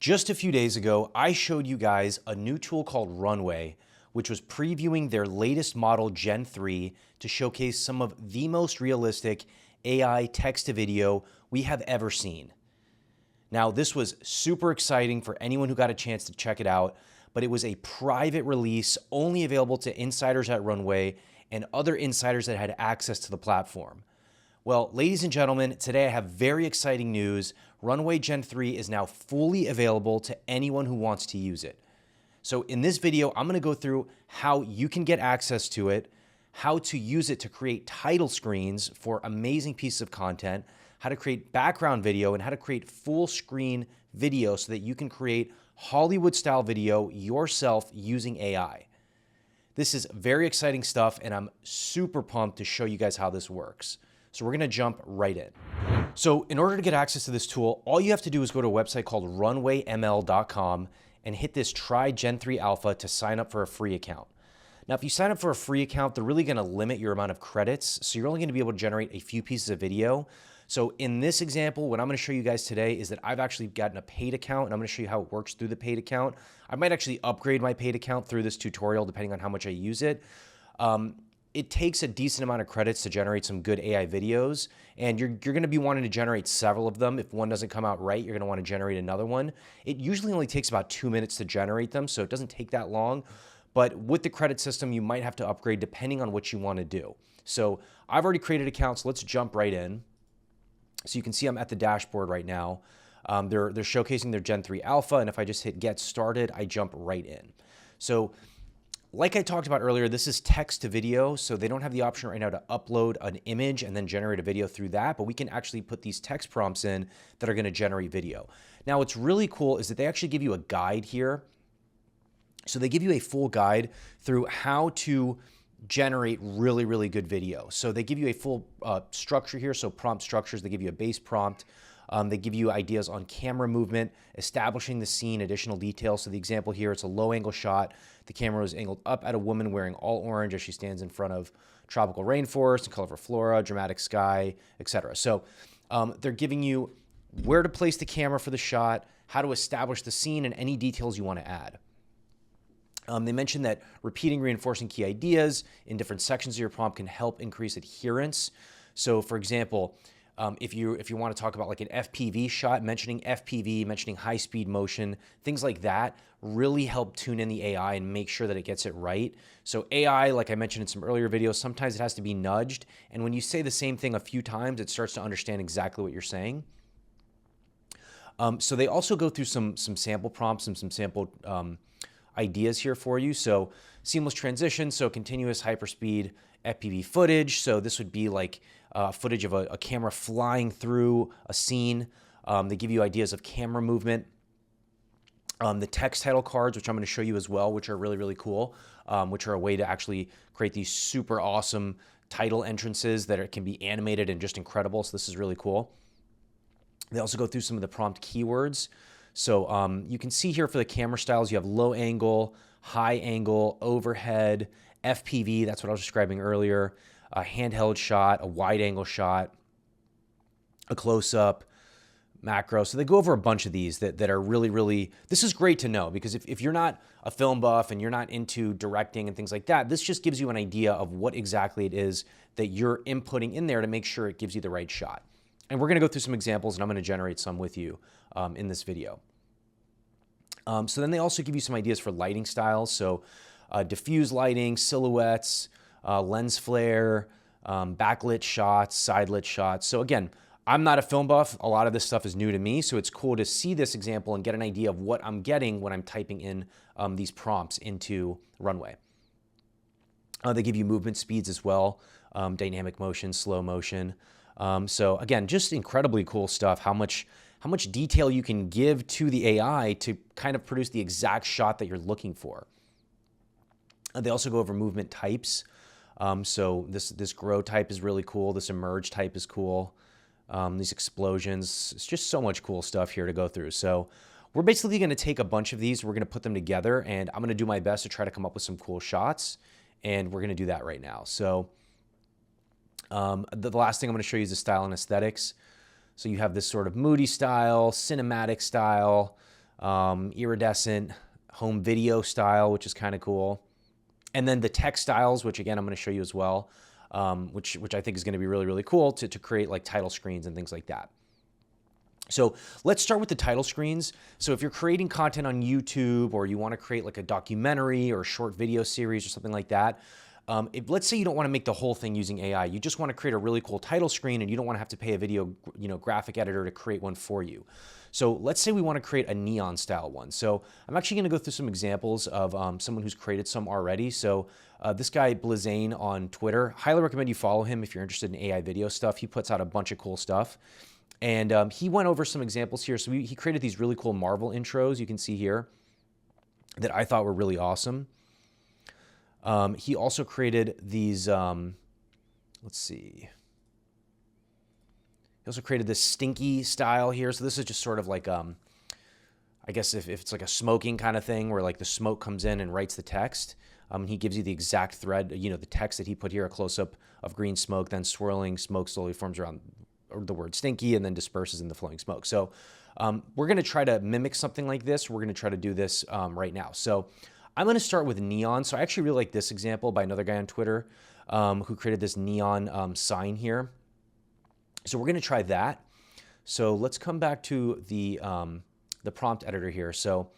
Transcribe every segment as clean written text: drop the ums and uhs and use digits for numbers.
Just a few days ago, I showed you guys a new tool called Runway, which was previewing their latest model Gen 3 to showcase some of the most realistic AI text-to-video we have ever seen. Now, this was super exciting for anyone who got a chance to check it out, but it was a private release only available to insiders at Runway and other insiders that had access to the platform. Well, ladies and gentlemen, today I have very exciting news. Runway Gen 3 is now fully available to anyone who wants to use it. So in this video, I'm gonna go through how you can get access to it, how to use it to create title screens for amazing pieces of content, how to create background video, and how to create full screen video so that you can create Hollywood style video yourself using AI. This is very exciting stuff, and I'm super pumped to show you guys how this works. So we're gonna jump right in. So in order to get access to this tool, all you have to do is go to a website called runwayml.com and hit this Try Gen 3 Alpha to sign up for a free account. Now, if you sign up for a free account, they're really gonna limit your amount of credits, so you're only gonna be able to generate a few pieces of video. So in this example, what I'm gonna show you guys today is that I've actually gotten a paid account, and I'm gonna show you how it works through the paid account. I might actually upgrade my paid account through this tutorial, depending on how much I use it. It takes a decent amount of credits to generate some good AI videos, and you're going to be wanting to generate several of them. If one doesn't come out right, you're going to want to generate another one. It usually only takes about 2 minutes to generate them, so it doesn't take that long. But with the credit system, you might have to upgrade depending on what you want to do. So I've already created accounts. Let's jump right in. So you can see I'm at the dashboard right now. They're showcasing their Gen 3 Alpha, and if I just hit Get Started, I jump right in. So like I talked about earlier, this is text to video, so they don't have the option right now to upload an image and then generate a video through that, but we can actually put these text prompts in that are gonna generate video. Now, what's really cool is that they actually give you a guide here. So they give you a full guide through how to generate really, really good video. So they give you a full structure here, so prompt structures. They give you a base prompt. They give you ideas on camera movement, establishing the scene, additional details. So the example here, it's a low angle shot. The camera is angled up at a woman wearing all orange as she stands in front of tropical rainforest and colorful flora, dramatic sky, etc. So they're giving you where to place the camera for the shot, how to establish the scene, and any details you want to add. They mentioned that repeating, reinforcing key ideas in different sections of your prompt can help increase adherence. So for example, if you want to talk about like an FPV shot, mentioning FPV, mentioning high-speed motion, things like that really help tune in the AI and make sure that it gets it right. So AI, like I mentioned in some earlier videos, sometimes it has to be nudged. And when you say the same thing a few times, it starts to understand exactly what you're saying. So they also go through some sample prompts and some sample ideas here for you. So seamless transition, so continuous hyperspeed FPV footage. So this would be like footage of a camera flying through a scene. They give you ideas of camera movement. The text title cards, which I'm going to show you as well, which are really, really cool, which are a way to actually create these super awesome title entrances that can be animated and just incredible. So this is really cool. They also go through some of the prompt keywords. So you can see here for the camera styles, you have low angle, high angle, overhead, FPV, that's what I was describing earlier, a handheld shot, a wide angle shot, a close-up, macro. So they go over a bunch of these that are really, really, this is great to know because if you're not a film buff and you're not into directing and things like that, this just gives you an idea of what exactly it is that you're inputting in there to make sure it gives you the right shot. And we're gonna go through some examples and I'm gonna generate some with you in this video. So then they also give you some ideas for lighting styles. So diffuse lighting, silhouettes, lens flare, backlit shots, side lit shots. So again, I'm not a film buff. A lot of this stuff is new to me. So it's cool to see this example and get an idea of what I'm getting when I'm typing in these prompts into Runway. They give you movement speeds as well, dynamic motion, slow motion. So again, just incredibly cool stuff, how much detail you can give to the AI to kind of produce the exact shot that you're looking for. They also go over movement types. So this grow type is really cool. This emerge type is cool. These explosions, it's just so much cool stuff here to go through. So we're basically going to take a bunch of these, we're going to put them together, and I'm going to do my best to try to come up with some cool shots, and we're going to do that right now. So the last thing I'm going to show you is the style and aesthetics. So you have this sort of moody style, cinematic style, iridescent home video style, which is kind of cool. And then the text styles, which again, I'm going to show you as well, which I think is going to be really, really cool to create like title screens and things like that. So let's start with the title screens. So if you're creating content on YouTube, or you want to create like a documentary or a short video series or something like that, let's say you don't want to make the whole thing using AI, you just want to create a really cool title screen and you don't want to have to pay a video, graphic editor to create one for you. So let's say we want to create a neon style one. So I'm actually going to go through some examples of someone who's created some already. So this guy Blazane on Twitter, highly recommend you follow him if you're interested in AI video stuff. He puts out a bunch of cool stuff. And he went over some examples here. So he created these really cool Marvel intros you can see here that I thought were really awesome. He also created these, let's see. He also created this stinky style here. So this is just sort of like, I guess if it's like a smoking kind of thing where like the smoke comes in and writes the text. He gives you the exact thread, the text that he put here, a close-up of green smoke, then swirling smoke slowly forms around the word stinky and then disperses in the flowing smoke. So we're going to try to mimic something like this. We're going to try to do this right now. So I'm going to start with neon. So I actually really like this example by another guy on Twitter who created this neon sign here. So we're going to try that. So let's come back to the prompt editor here. So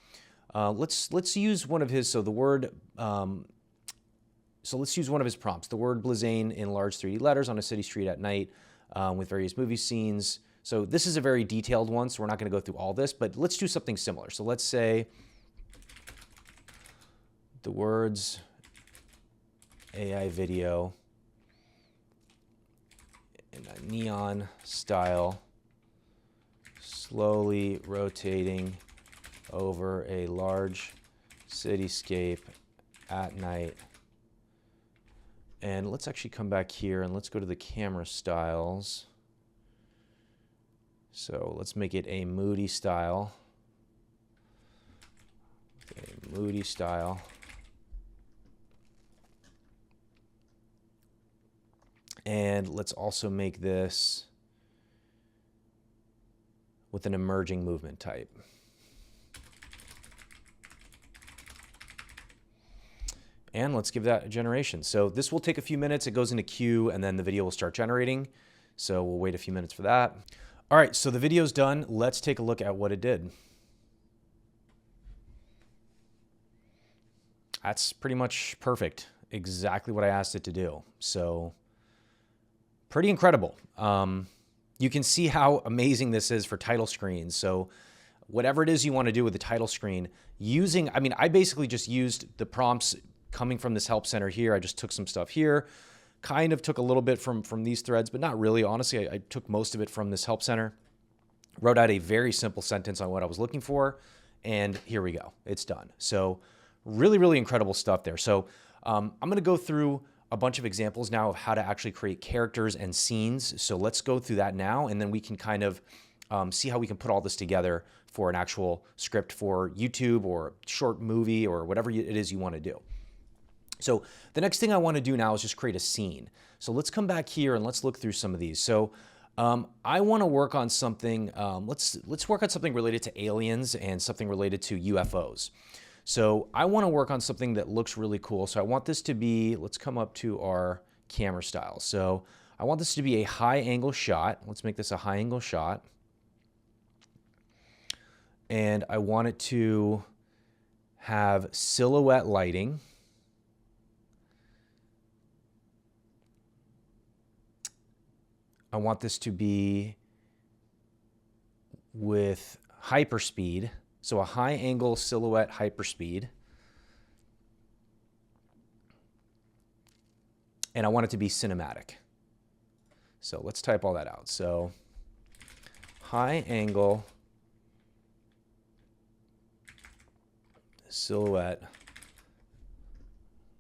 let's use one of his. So the word. So let's use one of his prompts. The word Blazane in large 3D letters on a city street at night with various movie scenes. So this is a very detailed one, so we're not going to go through all this, but let's do something similar. So let's say the words AI video in a neon style, slowly rotating over a large cityscape at night. And let's actually come back here and let's go to the camera styles. So let's make it a moody style. A moody style. And let's also make this with an emerging movement type. And let's give that a generation. So this will take a few minutes. It goes into queue and then the video will start generating. So we'll wait a few minutes for that. All right, so the video's done. Let's take a look at what it did. That's pretty much perfect. Exactly what I asked it to do. So pretty incredible. You can see how amazing this is for title screens. So whatever it is you want to do with the title screen, I basically just used the prompts coming from this help center here. I just took some stuff here, kind of took a little bit from these threads, but not really. Honestly, I took most of it from this help center, wrote out a very simple sentence on what I was looking for, and here we go. It's done. So really, really incredible stuff there. So I'm going to go through a bunch of examples now of how to actually create characters and scenes. So let's go through that now, and then we can kind of see how we can put all this together for an actual script for YouTube or short movie or whatever it is you want to do. So the next thing I want to do now is just create a scene. So let's come back here and let's look through some of these. So I want to work on something, let's work on something related to aliens and something related to UFOs. So I want to work on something that looks really cool. So I want this to be, let's come up to our camera style. So I want this to be a high angle shot. Let's make this a high angle shot. And I want it to have silhouette lighting. I want this to be with hyperspeed, so a high angle silhouette hyperspeed. And I want it to be cinematic. So let's type all that out. So high angle silhouette,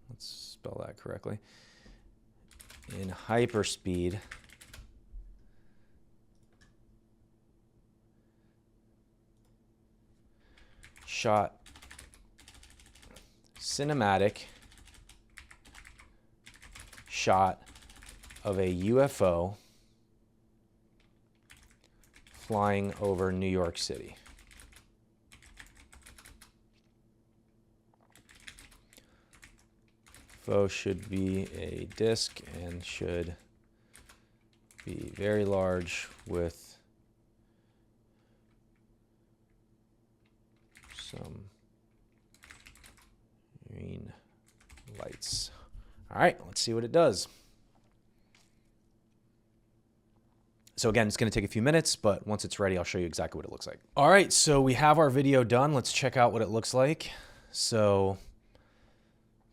let's spell that correctly, in hyperspeed. Shot cinematic shot of a UFO flying over New York City. UFO should be a disk and should be very large with some green lights. All right, let's see what it does. So again, it's going to take a few minutes, but once it's ready, I'll show you exactly what it looks like. All right, so we have our video done. Let's check out what it looks like. So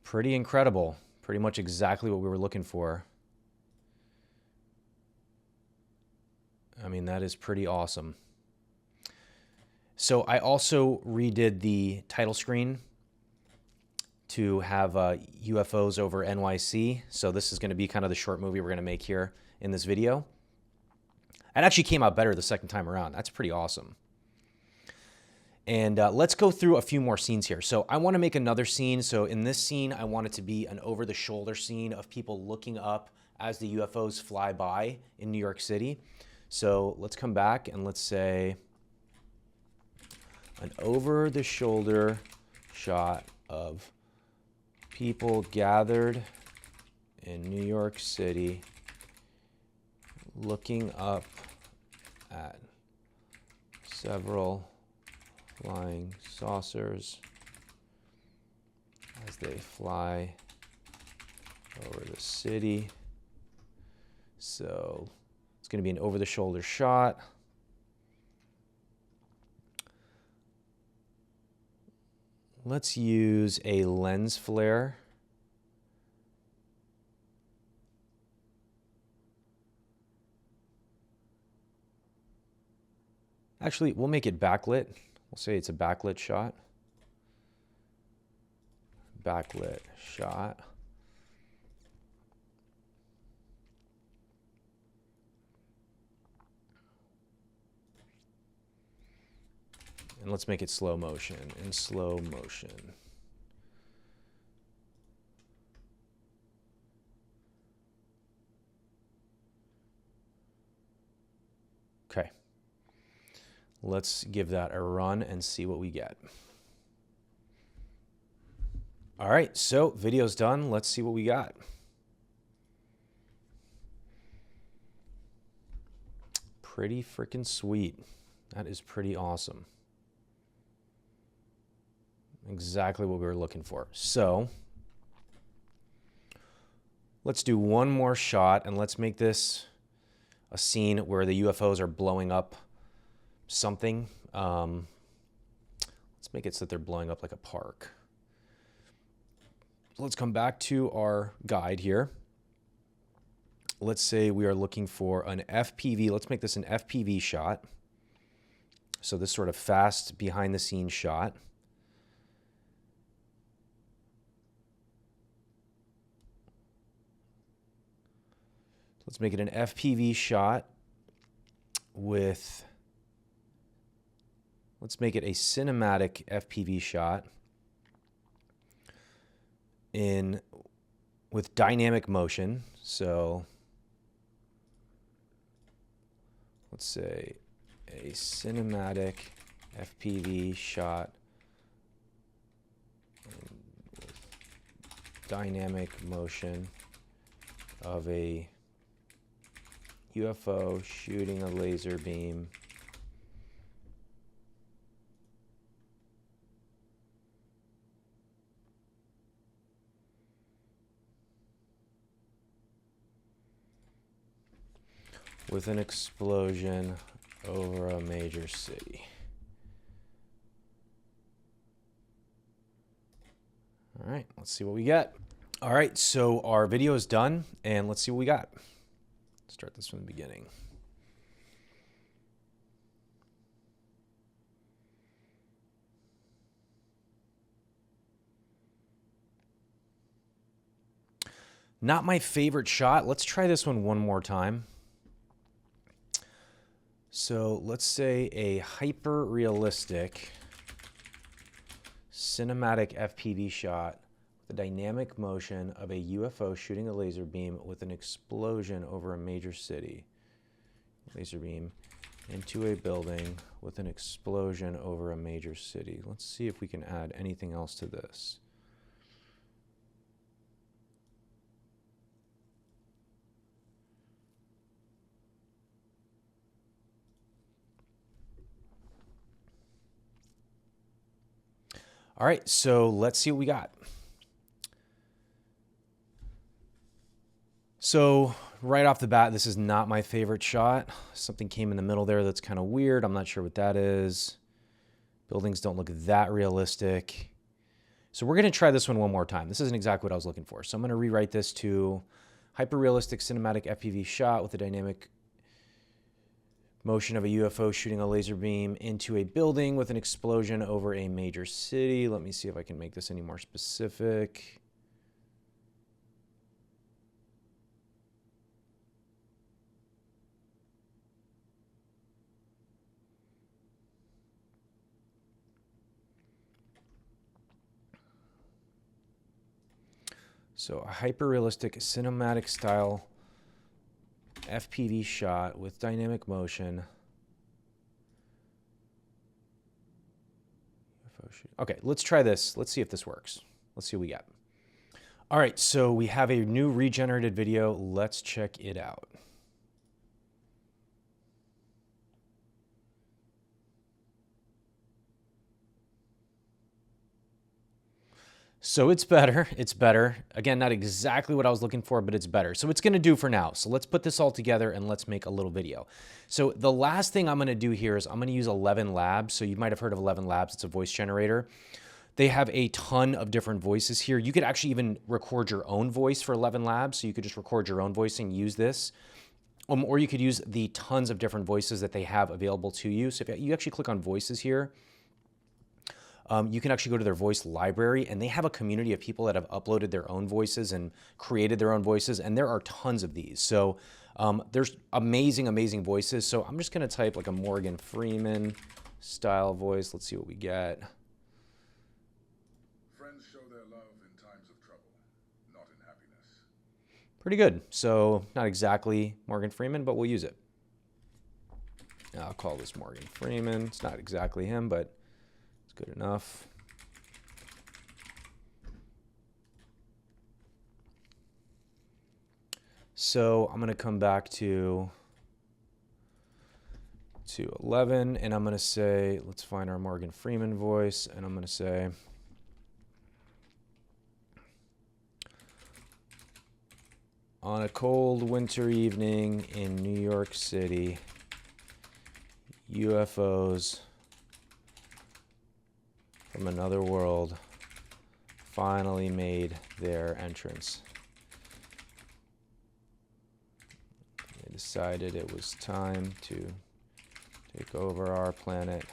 pretty incredible. Pretty much exactly what we were looking for. I mean, that is pretty awesome. So I also redid the title screen to have UFOs over NYC. So this is going to be kind of the short movie we're going to make here in this video. It actually came out better the second time around. That's pretty awesome. And let's go through a few more scenes here. So I want to make another scene. So in this scene, I want it to be an over-the-shoulder scene of people looking up as the UFOs fly by in New York City. So let's come back and let's say an over-the-shoulder shot of people gathered in New York City looking up at several flying saucers as they fly over the city. So it's going to be an over-the-shoulder shot. Let's use a lens flare. Actually, we'll make it backlit. We'll say it's a backlit shot. Backlit shot. And let's make it slow motion. In slow motion. Okay. Let's give that a run and see what we get. All right, so video's done. Let's see what we got. Pretty freaking sweet. That is pretty awesome. Exactly what we were looking for. So let's do one more shot and let's make this a scene where the UFOs are blowing up something. Let's make it so that they're blowing up like a park. Let's come back to our guide here. Let's say we are looking for an FPV. Let's make this an FPV shot. So this sort of fast behind the scenes shot. Let's make it an FPV shot with, let's make it a cinematic FPV shot with dynamic motion. So let's say a cinematic FPV shot with dynamic motion of a UFO shooting a laser beam with an explosion over a major city. All right, let's see what we get. All right, so our video is done, and let's see what we got. Start this from the beginning. Not my favorite shot. Let's try this one more time. So let's say a hyper-realistic cinematic FPV shot with the dynamic motion of a UFO shooting a laser beam with an explosion over a major city. Laser beam into a building with an explosion over a major city. Let's see if we can add anything else to this. All right, so let's see what we got. So right off the bat, this is not my favorite shot. Something came in the middle there that's kind of weird. I'm not sure what that is. Buildings don't look that realistic. So we're going to try this one more time. This isn't exactly what I was looking for. So I'm going to rewrite this to hyper-realistic cinematic FPV shot with a dynamic motion of a UFO shooting a laser beam into a building with an explosion over a major city. Let me see if I can make this any more specific. So a hyper-realistic cinematic style FPV shot with dynamic motion. Okay, let's try this. Let's see if this works. Let's see what we got. All right, so we have a new regenerated video. Let's check it out. So it's better. It's better. Again, not exactly what I was looking for, but it's better. So it's going to do for now. So let's put this all together and let's make a little video. So the last thing I'm going to do here is I'm going to use 11 Labs. So you might have heard of 11 Labs. It's a voice generator. They have a ton of different voices here. You could actually even record your own voice for 11 Labs. So you could just record your own voice and use this. Or you could use the tons of different voices that they have available to you. So if you actually click on voices here, you can actually go to their voice library, and they have a community of people that have uploaded their own voices and created their own voices, and there are tons of these. So there's amazing, amazing voices. So I'm just going to type like a Morgan Freeman style voice. Let's see what we get. Friends show their love in times of trouble, not in happiness. Pretty good. So not exactly Morgan Freeman, but we'll use it. I'll call this Morgan Freeman. It's not exactly him, but good enough. So I'm going to come back to 11, and I'm going to say, let's find our Morgan Freeman voice, and I'm going to say, on a cold winter evening in New York City, UFOs from another world finally made their entrance. They decided it was time to take over our planet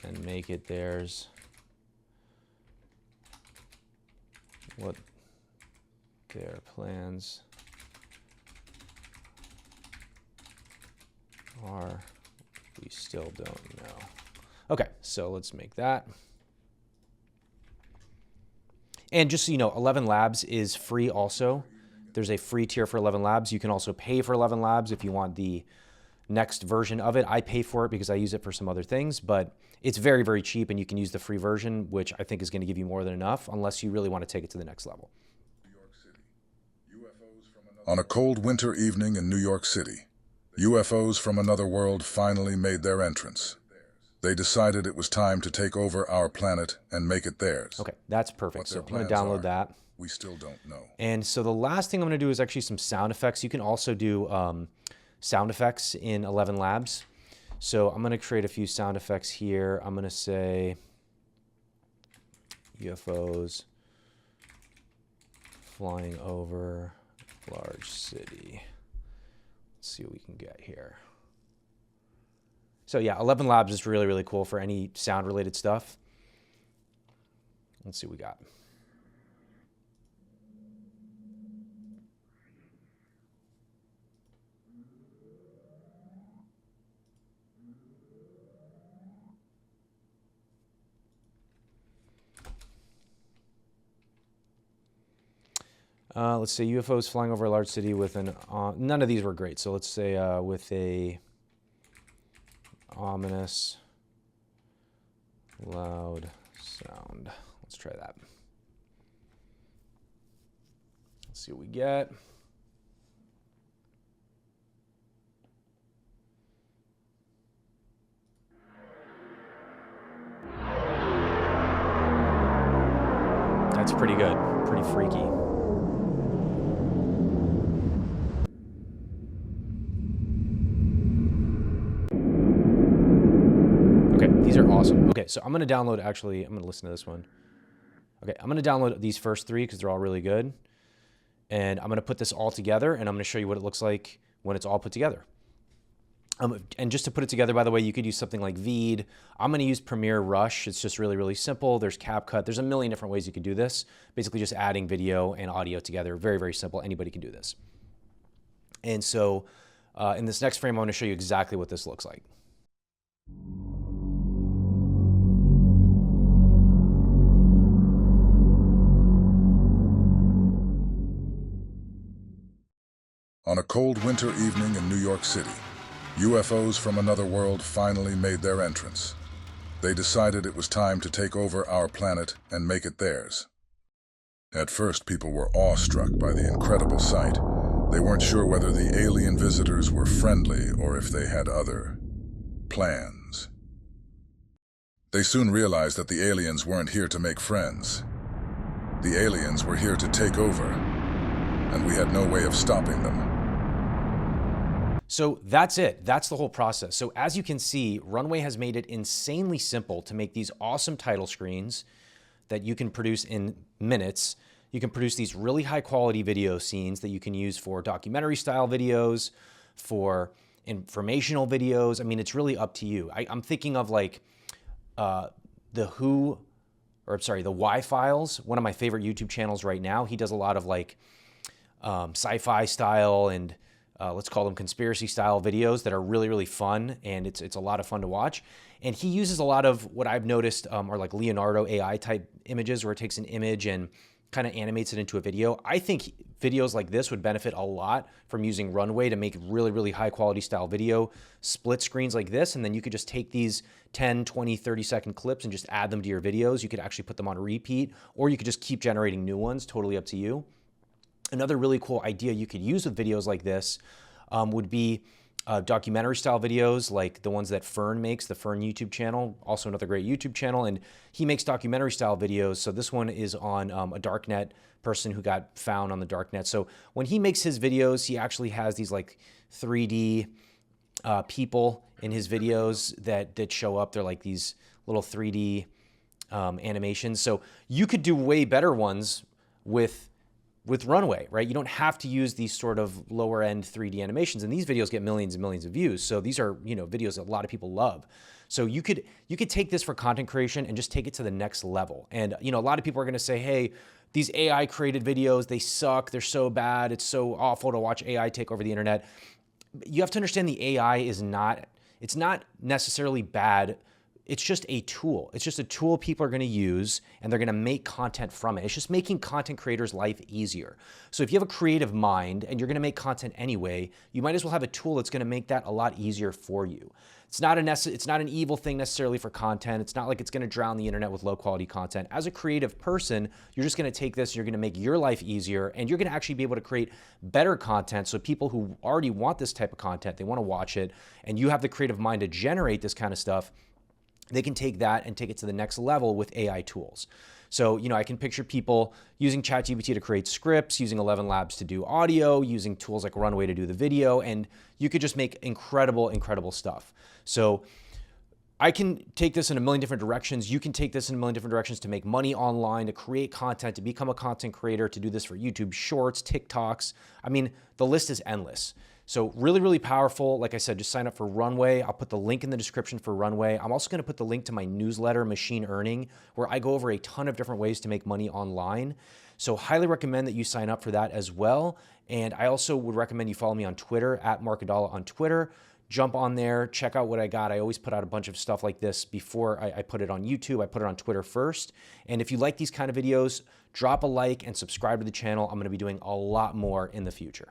and make it theirs. What their plans are, we still don't know. Okay, so let's make that. And just so you know, 11 Labs is free also. There's a free tier for 11 Labs. You can also pay for 11 Labs if you want the next version of it. I pay for it because I use it for some other things, but it's very, very cheap, and you can use the free version, which I think is going to give you more than enough, unless you really want to take it to the next level. On a cold winter evening in New York City, UFOs from another world finally made their entrance. They decided it was time to take over our planet and make it theirs. Okay, that's perfect. So I'm going to download that. We still don't know. And so the last thing I'm going to do is actually some sound effects. You can also do sound effects in 11 Labs. So I'm going to create a few sound effects here. I'm going to say UFOs flying over large city. Let's see what we can get here. So yeah, 11 Labs is really, really cool for any sound related stuff. Let's see what we got. Let's say UFOs flying over a large city with an... none of these were great. So let's say with a ominous, loud sound. Let's try that. Let's see what we get. That's pretty good, pretty freaky. Okay, these are awesome. Okay, so I'm gonna download, actually, I'm gonna listen to this one. Okay, I'm gonna download these first three because they're all really good. And I'm gonna put this all together and I'm gonna show you what it looks like when it's all put together. And just to put it together, by the way, you could use something like Veed. I'm gonna use Premiere Rush. It's just really, really simple. There's CapCut. There's a million different ways you could do this. Basically just adding video and audio together. Very, very simple. Anybody can do this. And so in this next frame, I'm gonna show you exactly what this looks like. On a cold winter evening in New York City, UFOs from another world finally made their entrance. They decided it was time to take over our planet and make it theirs. At first, people were awestruck by the incredible sight. They weren't sure whether the alien visitors were friendly or if they had other plans. They soon realized that the aliens weren't here to make friends. The aliens were here to take over, and we had no way of stopping them. So that's it. That's the whole process. So as you can see, Runway has made it insanely simple to make these awesome title screens that you can produce in minutes. You can produce these really high quality video scenes that you can use for documentary style videos, for informational videos. I mean, it's really up to you. I'm thinking of like the Y-Files, one of my favorite YouTube channels right now. He does a lot of like sci-fi style and let's call them conspiracy style videos that are really, really fun, and it's a lot of fun to watch. And he uses a lot of what I've noticed are like Leonardo AI type images where it takes an image and kind of animates it into a video. I think videos like this would benefit a lot from using Runway to make really, really high quality style video, split screens like this, and then you could just take these 10, 20, 30-second clips and just add them to your videos. You could actually put them on repeat, or you could just keep generating new ones, totally up to you. Another really cool idea you could use with videos like this would be documentary style videos like the ones that Fern makes, the Fern YouTube channel, also another great YouTube channel. And he makes documentary style videos. So this one is on a darknet person who got found on the darknet. So when he makes his videos, he actually has these like 3D people in his videos that show up. They're like these little 3D animations. So you could do way better ones with Runway, right? You don't have to use these sort of lower end 3D animations, and these videos get millions and millions of views. So these are, videos that a lot of people love. So you could take this for content creation and just take it to the next level. And, a lot of people are going to say, hey, these AI created videos, they suck. They're so bad. It's so awful to watch AI take over the internet. You have to understand the AI it's not necessarily bad. It's just a tool. It's just a tool people are going to use, and they're going to make content from it. It's just making content creators' life easier. So if you have a creative mind and you're going to make content anyway, you might as well have a tool that's going to make that a lot easier for you. It's not an evil thing necessarily for content. It's not like it's going to drown the internet with low quality content. As a creative person, you're just going to take this, you're going to make your life easier, and you're going to actually be able to create better content. So people who already want this type of content, they want to watch it, and you have the creative mind to generate this kind of stuff, they can take that and take it to the next level with AI tools. So, I can picture people using ChatGPT to create scripts, using 11 Labs to do audio, using tools like Runway to do the video, and you could just make incredible, incredible stuff. So I can take this in a million different directions. You can take this in a million different directions to make money online, to create content, to become a content creator, to do this for YouTube Shorts, TikToks. I mean, the list is endless. So really, really powerful. Like I said, just sign up for Runway. I'll put the link in the description for Runway. I'm also going to put the link to my newsletter, Machine Earning, where I go over a ton of different ways to make money online. So highly recommend that you sign up for that as well. And I also would recommend you follow me on Twitter, at Mark Gadala on Twitter. Jump on there, check out what I got. I always put out a bunch of stuff like this before I put it on YouTube. I put it on Twitter first. And if you like these kind of videos, drop a like and subscribe to the channel. I'm going to be doing a lot more in the future.